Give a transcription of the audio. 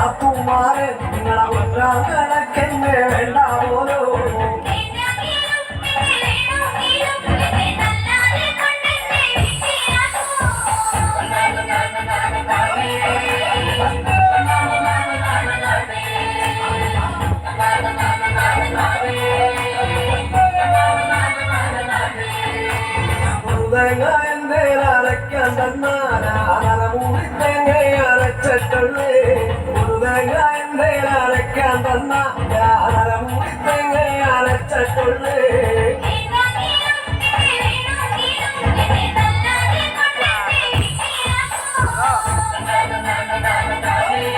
നാത്തുമാരെ നിങ്ങളെ ഒന്നാങ്ങളക്കെന്നെ വേണ്ട പോലോ എന്റെ അരയ്ക്കാൻ തന്നാല മൂടി തേങ്ങ അരച്ചിട്ടുള്ളേ മുരുതേങ്ങ എന്റെ അരയ്ക്കാൻ തന്നാല മൂടി തേങ്ങ അരച്ചിട്ടുള്ളേ